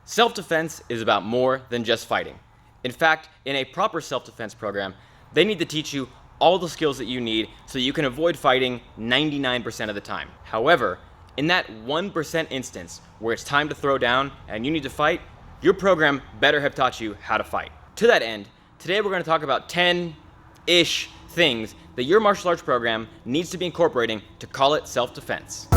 Self-defense is about more than just fighting. In fact, in a proper self-defense program, they need to teach you all the skills that you need so you can avoid fighting 99% of the time. However, in that 1% instance where it's time to throw down and you need to fight, your program better have taught you how to fight. To that end, today we're going to talk about 10-ish things that your martial arts program needs to be incorporating to call it self-defense.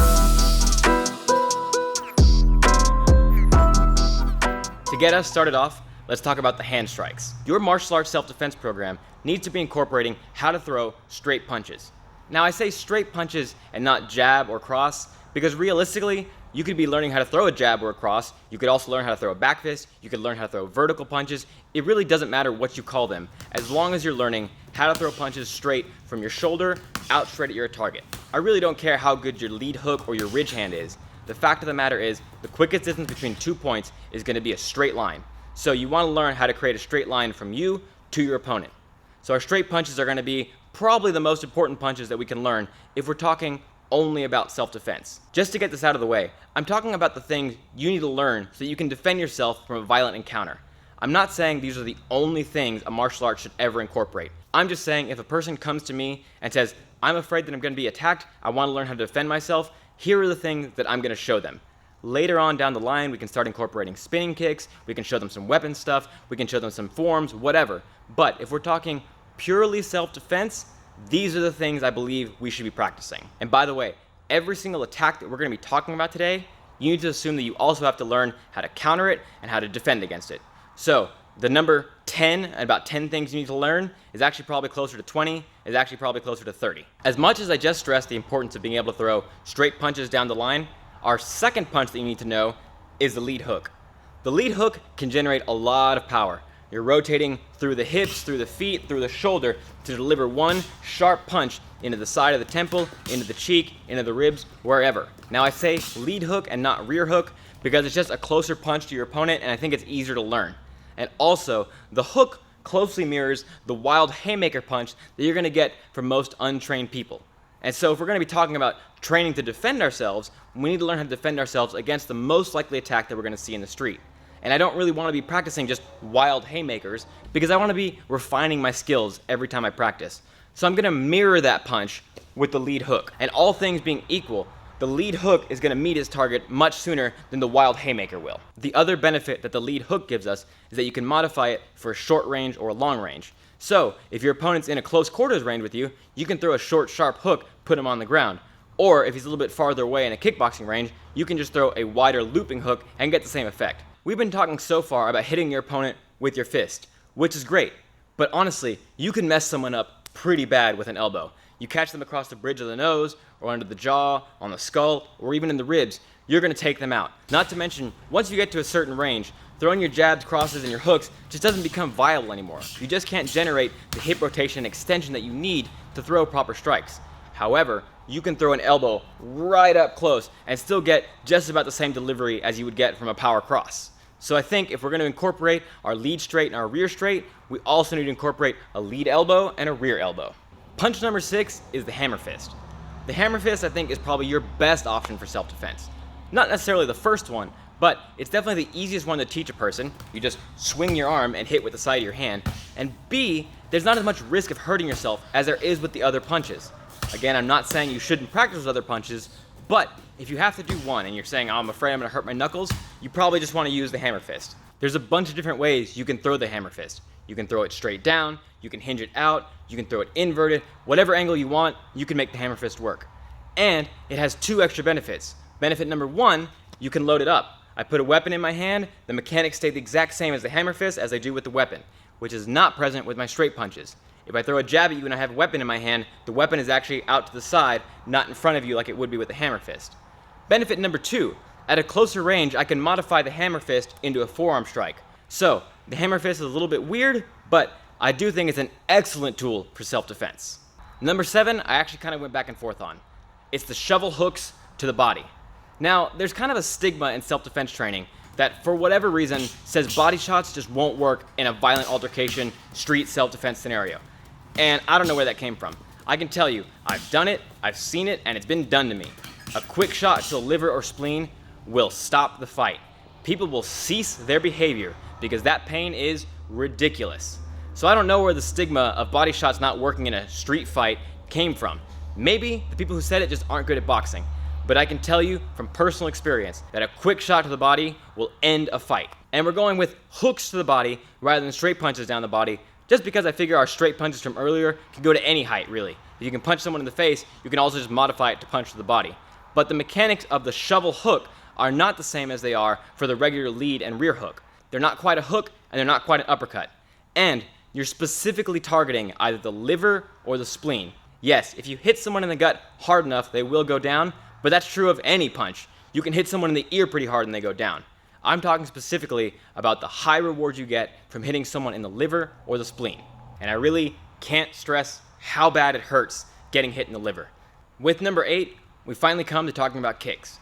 To get us started off, let's talk about the hand strikes. Your martial arts self-defense program needs to be incorporating how to throw straight punches. Now I say straight punches and not jab or cross because realistically, you could be learning how to throw a jab or a cross. You could also learn how to throw a back fist. You could learn how to throw vertical punches. It really doesn't matter what you call them, as long as you're learning how to throw punches straight from your shoulder out straight at your target. I really don't care how good your lead hook or your ridge hand is. The fact of the matter is, the quickest distance between 2 points is going to be a straight line. So you want to learn how to create a straight line from you to your opponent. So our straight punches are going to be probably the most important punches that we can learn if we're talking only about self-defense. Just to get this out of the way, I'm talking about the things you need to learn so that you can defend yourself from a violent encounter. I'm not saying these are the only things a martial art should ever incorporate. I'm just saying if a person comes to me and says, I'm afraid that I'm going to be attacked, I want to learn how to defend myself, here are the things that I'm going to show them. Later on down the line, we can start incorporating spinning kicks, we can show them some weapon stuff, we can show them some forms, whatever. But if we're talking purely self-defense, these are the things I believe we should be practicing. And by the way, every single attack that we're going to be talking about today, you need to assume that you also have to learn how to counter it and how to defend against it. So the number 10, and about 10 things you need to learn, is actually probably closer to 20, is actually probably closer to 30. As much as I just stressed the importance of being able to throw straight punches down the line, our second punch that you need to know is the lead hook. The lead hook can generate a lot of power. You're rotating through the hips, through the feet, through the shoulder to deliver one sharp punch into the side of the temple, into the cheek, into the ribs, wherever. Now I say lead hook and not rear hook because it's just a closer punch to your opponent and I think it's easier to learn. And also, the hook closely mirrors the wild haymaker punch that you're going to get from most untrained people. And so if we're going to be talking about training to defend ourselves, we need to learn how to defend ourselves against the most likely attack that we're going to see in the street. And I don't really want to be practicing just wild haymakers because I want to be refining my skills every time I practice. So I'm going to mirror that punch with the lead hook. And all things being equal, the lead hook is going to meet its target much sooner than the wild haymaker will. The other benefit that the lead hook gives us is that you can modify it for a short range or a long range. So if your opponent's in a close quarters range with you, you can throw a short, sharp hook, put him on the ground. Or if he's a little bit farther away in a kickboxing range, you can just throw a wider looping hook and get the same effect. We've been talking so far about hitting your opponent with your fist, which is great. But honestly, you can mess someone up pretty bad with an elbow. You catch them across the bridge of the nose, or under the jaw, on the skull, or even in the ribs, you're going to take them out. Not to mention, once you get to a certain range, throwing your jabs, crosses, and your hooks just doesn't become viable anymore. You just can't generate the hip rotation and extension that you need to throw proper strikes. However, you can throw an elbow right up close and still get just about the same delivery as you would get from a power cross. So I think if we're going to incorporate our lead straight and our rear straight, we also need to incorporate a lead elbow and a rear elbow. Punch number 6 is the hammer fist. The hammer fist, I think, is probably your best option for self-defense. Not necessarily the first one, but it's definitely the easiest one to teach a person. You just swing your arm and hit with the side of your hand. And B, there's not as much risk of hurting yourself as there is with the other punches. Again, I'm not saying you shouldn't practice those other punches, but if you have to do one and you're saying, oh, I'm afraid I'm going to hurt my knuckles, you probably just want to use the hammer fist. There's a bunch of different ways you can throw the hammer fist. You can throw it straight down, you can hinge it out, you can throw it inverted, whatever angle you want, you can make the hammer fist work. And it has 2 extra benefits. Benefit number 1, you can load it up. I put a weapon in my hand, the mechanics stay the exact same as the hammer fist as I do with the weapon, which is not present with my straight punches. If I throw a jab at you and I have a weapon in my hand, the weapon is actually out to the side, not in front of you like it would be with the hammer fist. Benefit number 2, at a closer range, I can modify the hammer fist into a forearm strike. So, the hammer fist is a little bit weird, but I do think it's an excellent tool for self-defense. Number 7, I actually kind of went back and forth on. It's the shovel hooks to the body. Now, there's kind of a stigma in self-defense training that for whatever reason says body shots just won't work in a violent altercation, street self-defense scenario. And I don't know where that came from. I can tell you, I've done it, I've seen it, and it's been done to me. A quick shot to the liver or spleen will stop the fight. people will cease their behavior because that pain is ridiculous. So I don't know where the stigma of body shots not working in a street fight came from. Maybe the people who said it just aren't good at boxing. But I can tell you from personal experience that a quick shot to the body will end a fight. And we're going with hooks to the body rather than straight punches down the body, just because I figure our straight punches from earlier can go to any height, really. If you can punch someone in the face, you can also just modify it to punch to the body. But the mechanics of the shovel hook are not the same as they are for the regular lead and rear hook. They're not quite a hook, and they're not quite an uppercut. And you're specifically targeting either the liver or the spleen. Yes, if you hit someone in the gut hard enough, they will go down, but that's true of any punch. You can hit someone in the ear pretty hard and they go down. I'm talking specifically about the high reward you get from hitting someone in the liver or the spleen. And I really can't stress how bad it hurts getting hit in the liver. With number 8, we finally come to talking about kicks.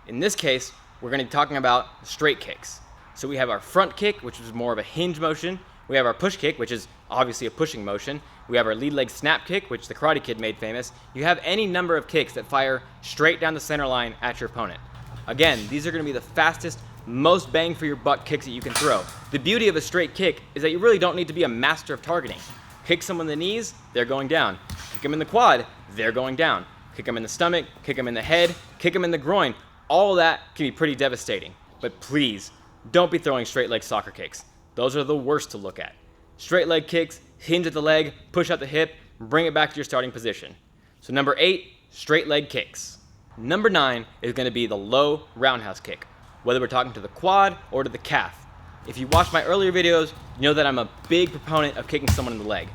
In this case, we're going to be talking about straight kicks. So we have our front kick, which is more of a hinge motion. We have our push kick, which is obviously a pushing motion. We have our lead leg snap kick, which the Karate Kid made famous. You have any number of kicks that fire straight down the center line at your opponent. Again, these are going to be the fastest, most bang for your buck kicks that you can throw. The beauty of a straight kick is that you really don't need to be a master of targeting. Kick someone in the knees, they're going down. Kick them in the quad, they're going down. Kick them in the stomach, kick them in the head, kick them in the groin. All of that can be pretty devastating. But please, don't be throwing straight leg soccer kicks. Those are the worst to look at. Straight leg kicks, hinge at the leg, push out the hip, bring it back to your starting position. So number 8, straight leg kicks. Number 9 is going to be the low roundhouse kick, whether we're talking to the quad or to the calf. If you watched my earlier videos, you know that I'm a big proponent of kicking someone in the leg.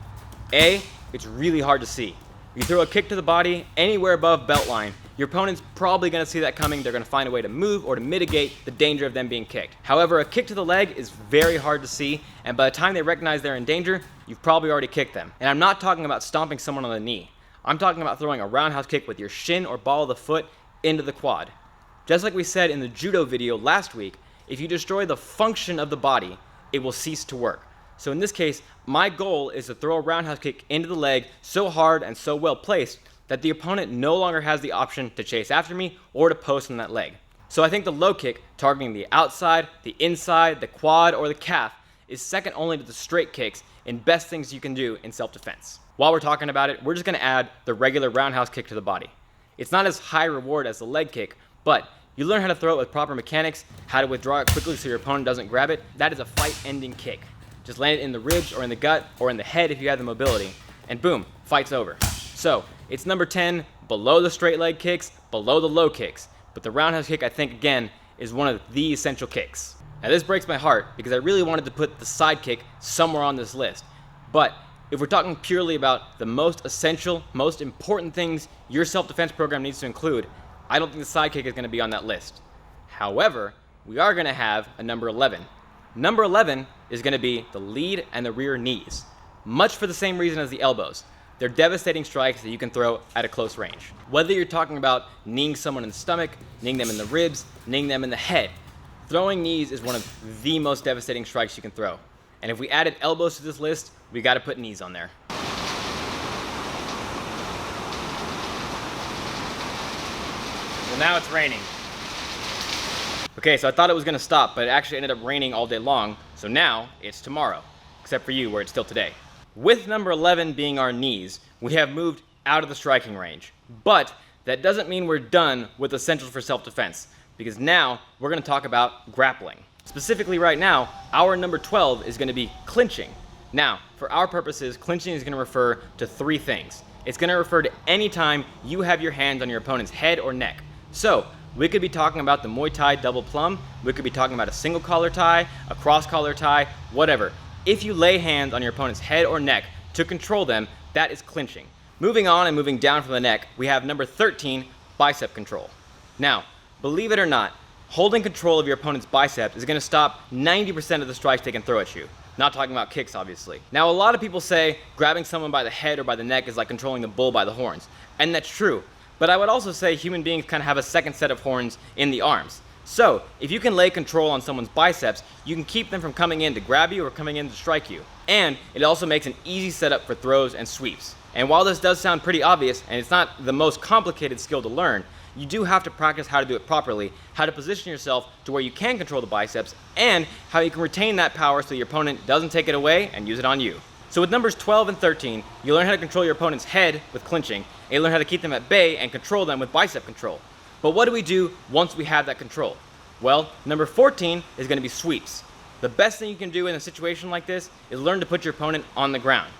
It's really hard to see. If you throw a kick to the body anywhere above belt line, your opponent's probably going to see that coming. They're going to find a way to move or to mitigate the danger of them being kicked. However, a kick to the leg is very hard to see, and by the time they recognize they're in danger, you've probably already kicked them. And I'm not talking about stomping someone on the knee. I'm talking about throwing a roundhouse kick with your shin or ball of the foot into the quad. Just like we said in the judo video last week, if you destroy the function of the body, it will cease to work. So in this case, my goal is to throw a roundhouse kick into the leg so hard and so well placed that the opponent no longer has the option to chase after me or to post on that leg. So I think the low kick, targeting the outside, the inside, the quad, or the calf, is second only to the straight kicks in best things you can do in self-defense. While we're talking about it, we're just going to add the regular roundhouse kick to the body. It's not as high reward as the leg kick, but you learn how to throw it with proper mechanics, how to withdraw it quickly so your opponent doesn't grab it. That is a fight-ending kick. Just land it in the ribs or in the gut or in the head if you have the mobility, and boom, fight's over. So it's number 10, below the straight leg kicks, below the low kicks. But the roundhouse kick, I think, again, is one of the essential kicks. Now this breaks my heart because I really wanted to put the side kick somewhere on this list. But if we're talking purely about the most essential, most important things your self-defense program needs to include, I don't think the side kick is going to be on that list. However, we are going to have a number 11. Number 11 is going to be the lead and the rear knees, much for the same reason as the elbows. They're devastating strikes that you can throw at a close range. Whether you're talking about kneeing someone in the stomach, kneeing them in the ribs, kneeing them in the head, throwing knees is one of the most devastating strikes you can throw. And if we added elbows to this list, we got to put knees on there. Well, now it's raining. Okay, so I thought it was going to stop, but it actually ended up raining all day long, so now it's tomorrow, except for you where it's still today. With number 11 being our knees, we have moved out of the striking range. But that doesn't mean we're done with essentials for self-defense, because now we're going to talk about grappling. Specifically right now, our number 12 is going to be clinching. Now, for our purposes, clinching is going to refer to 3 things. It's going to refer to any time you have your hands on your opponent's head or neck. So, we could be talking about the Muay Thai double plum, we could be talking about a single collar tie, a cross collar tie, whatever. If you lay hands on your opponent's head or neck to control them, that is clinching. Moving on and moving down from the neck, we have number 13, bicep control. Now, believe it or not, holding control of your opponent's bicep is going to stop 90% of the strikes they can throw at you. Not talking about kicks, obviously. Now, a lot of people say grabbing someone by the head or by the neck is like controlling the bull by the horns, and that's true. But I would also say human beings kind of have a second set of horns in the arms. So, if you can lay control on someone's biceps, you can keep them from coming in to grab you or coming in to strike you. And it also makes an easy setup for throws and sweeps. And while this does sound pretty obvious, and it's not the most complicated skill to learn, you do have to practice how to do it properly, how to position yourself to where you can control the biceps, and how you can retain that power so your opponent doesn't take it away and use it on you. So with numbers 12 and 13, you learn how to control your opponent's head with clinching, and you learn how to keep them at bay and control them with bicep control. But what do we do once we have that control? Well, number 14 is going to be sweeps. The best thing you can do in a situation like this is learn to put your opponent on the ground.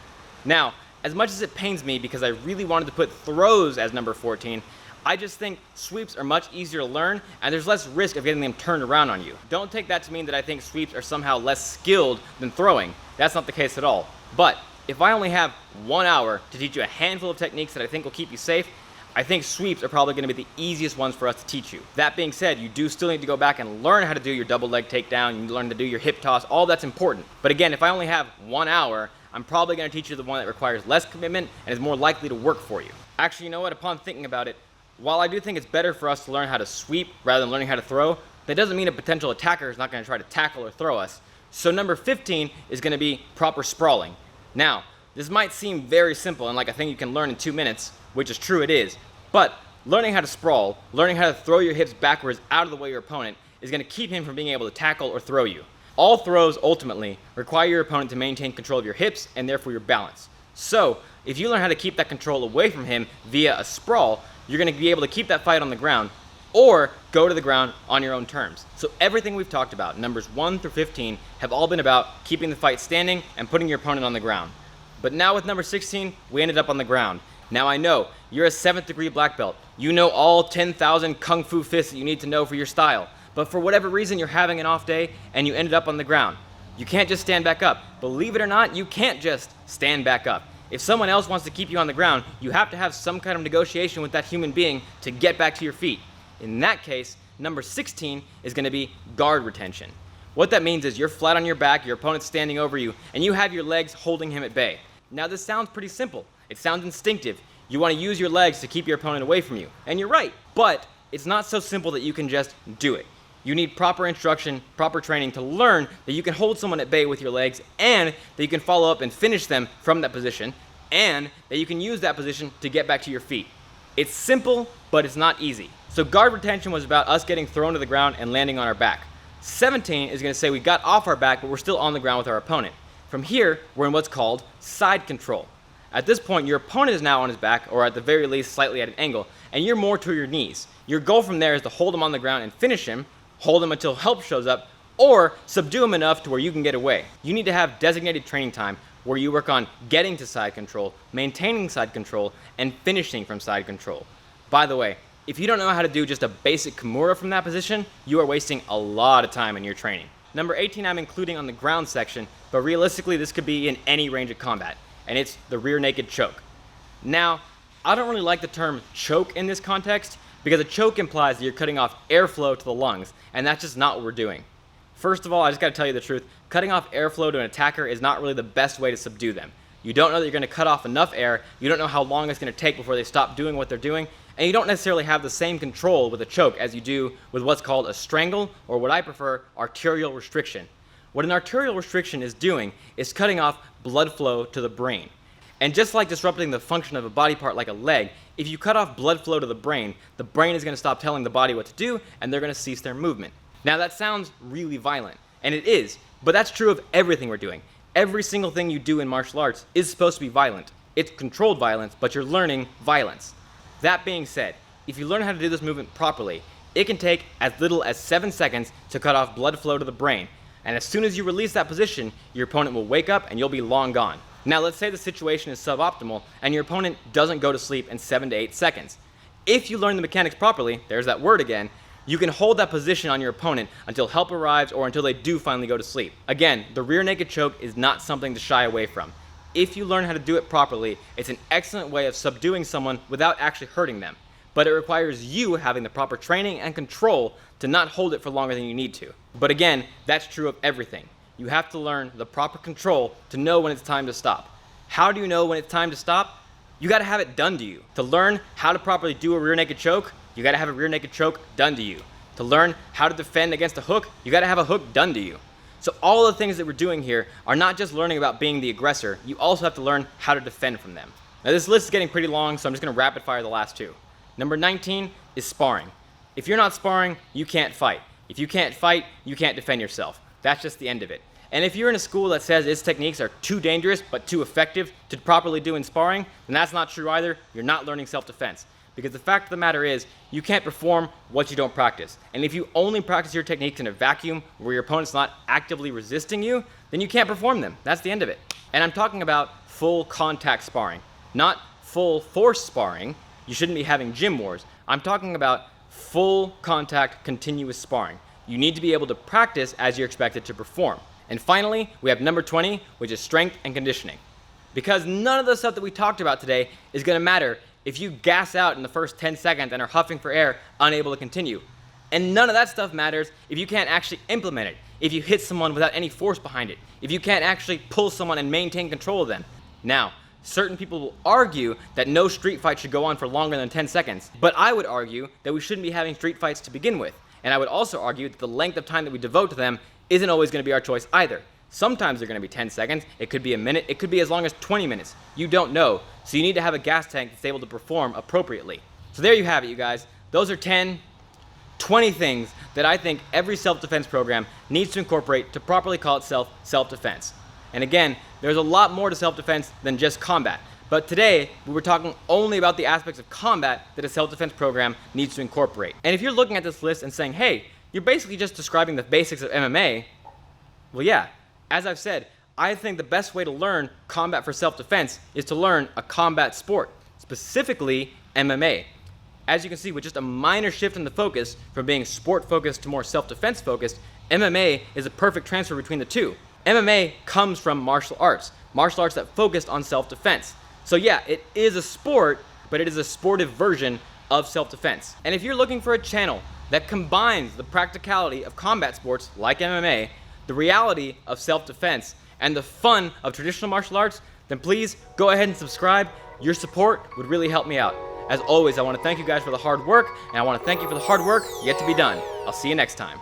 Now, as much as it pains me because I really wanted to put throws as number 14, I just think sweeps are much easier to learn and there's less risk of getting them turned around on you. Don't take that to mean that I think sweeps are somehow less skilled than throwing. That's not the case at all. But if I only have 1 hour to teach you a handful of techniques that I think will keep you safe, I think sweeps are probably going to be the easiest ones for us to teach you. That being said, you do still need to go back and learn how to do your double leg takedown, you learn to do your hip toss, all that's important. But again, if I only have 1 hour, I'm probably going to teach you the one that requires less commitment and is more likely to work for you. Actually, you know what? Upon thinking about it, while I do think it's better for us to learn how to sweep rather than learning how to throw, that doesn't mean a potential attacker is not going to try to tackle or throw us. So number 15 is going to be proper sprawling. Now, this might seem very simple and like a thing you can learn in 2 minutes, which is true, it is. But learning how to sprawl, learning how to throw your hips backwards out of the way of your opponent is going to keep him from being able to tackle or throw you. All throws ultimately require your opponent to maintain control of your hips and therefore your balance. So if you learn how to keep that control away from him via a sprawl, you're going to be able to keep that fight on the ground or go to the ground on your own terms. So everything we've talked about, numbers 1 through 15, have all been about keeping the fight standing and putting your opponent on the ground. But now with number 16, we ended up on the ground. Now I know, you're a 7th degree black belt. You know all 10,000 kung fu fists that you need to know for your style. But for whatever reason, you're having an off day and you ended up on the ground. You can't just stand back up. Believe it or not, you can't just stand back up. If someone else wants to keep you on the ground, you have to have some kind of negotiation with that human being to get back to your feet. In that case, number 16 is going to be guard retention. What that means is you're flat on your back, your opponent's standing over you, and you have your legs holding him at bay. Now this sounds pretty simple. It sounds instinctive. You want to use your legs to keep your opponent away from you. And you're right, but it's not so simple that you can just do it. You need proper instruction, proper training to learn that you can hold someone at bay with your legs and that you can follow up and finish them from that position and that you can use that position to get back to your feet. It's simple, but it's not easy. So guard retention was about us getting thrown to the ground and landing on our back. 17 is going to say we got off our back, but we're still on the ground with our opponent. From here, we're in what's called side control. At this point, your opponent is now on his back, or at the very least slightly at an angle, and you're more to your knees. Your goal from there is to hold him on the ground and finish him, hold him until help shows up, or subdue him enough to where you can get away. You need to have designated training time where you work on getting to side control, maintaining side control, and finishing from side control. By the way, if you don't know how to do just a basic Kimura from that position, you are wasting a lot of time in your training. Number 18 I'm including on the ground section, but realistically this could be in any range of combat, and it's the rear naked choke. Now, I don't really like the term choke in this context because a choke implies that you're cutting off airflow to the lungs, and that's just not what we're doing. First of all, I just gotta tell you the truth, cutting off airflow to an attacker is not really the best way to subdue them. You don't know that you're gonna cut off enough air, you don't know how long it's gonna take before they stop doing what they're doing, and you don't necessarily have the same control with a choke as you do with what's called a strangle, or what I prefer, arterial restriction. What an arterial restriction is doing is cutting off blood flow to the brain. And just like disrupting the function of a body part like a leg, if you cut off blood flow to the brain is going to stop telling the body what to do, and they're going to cease their movement. Now that sounds really violent, and it is, but that's true of everything we're doing. Every single thing you do in martial arts is supposed to be violent. It's controlled violence, but you're learning violence. That being said, if you learn how to do this movement properly, it can take as little as 7 seconds to cut off blood flow to the brain, and as soon as you release that position, your opponent will wake up and you'll be long gone. Now let's say the situation is suboptimal and your opponent doesn't go to sleep in 7 to 8 seconds. If you learn the mechanics properly, there's that word again, you can hold that position on your opponent until help arrives or until they do finally go to sleep. Again, the rear naked choke is not something to shy away from. If you learn how to do it properly, it's an excellent way of subduing someone without actually hurting them. But it requires you having the proper training and control to not hold it for longer than you need to. But again, that's true of everything. You have to learn the proper control to know when it's time to stop. How do you know when it's time to stop? You gotta have it done to you. To learn how to properly do a rear naked choke, you gotta have a rear naked choke done to you. To learn how to defend against a hook, you gotta have a hook done to you. So all the things that we're doing here are not just learning about being the aggressor, you also have to learn how to defend from them. Now this list is getting pretty long, so I'm just gonna rapid fire the last two. Number 19, is sparring. If you're not sparring, you can't fight. If you can't fight, you can't defend yourself. That's just the end of it. And if you're in a school that says its techniques are too dangerous but too effective to properly do in sparring, then that's not true either. You're not learning self-defense. Because the fact of the matter is, you can't perform what you don't practice. And if you only practice your techniques in a vacuum where your opponent's not actively resisting you, then you can't perform them. That's the end of it. And I'm talking about full contact sparring, not full force sparring. You shouldn't be having gym wars. I'm talking about full contact continuous sparring. You need to be able to practice as you're expected to perform. And finally, we have number 20, which is strength and conditioning. Because none of the stuff that we talked about today is going to matter if you gas out in the first 10 seconds and are huffing for air, unable to continue. And none of that stuff matters if you can't actually implement it, if you hit someone without any force behind it, if you can't actually pull someone and maintain control of them. Now, certain people will argue that no street fight should go on for longer than 10 seconds, but I would argue that we shouldn't be having street fights to begin with. And I would also argue that the length of time that we devote to them isn't always going to be our choice either. Sometimes they're going to be 10 seconds, it could be a minute, it could be as long as 20 minutes. You don't know, so you need to have a gas tank that's able to perform appropriately. So there you have it, you guys. Those are 10, 20 things that I think every self-defense program needs to incorporate to properly call itself self-defense. And again, there's a lot more to self-defense than just combat. But today, we were talking only about the aspects of combat that a self-defense program needs to incorporate. And if you're looking at this list and saying, hey, you're basically just describing the basics of MMA, well, yeah. As I've said, I think the best way to learn combat for self-defense is to learn a combat sport, specifically MMA. As you can see, with just a minor shift in the focus from being sport-focused to more self-defense focused, MMA is a perfect transfer between the two. MMA comes from martial arts that focused on self-defense. So yeah, it is a sport, but it is a sportive version of self-defense. And if you're looking for a channel that combines the practicality of combat sports like MMA, the reality of self-defense, and the fun of traditional martial arts, then please go ahead and subscribe. Your support would really help me out. As always, I want to thank you guys for the hard work, and I want to thank you for the hard work yet to be done. I'll see you next time.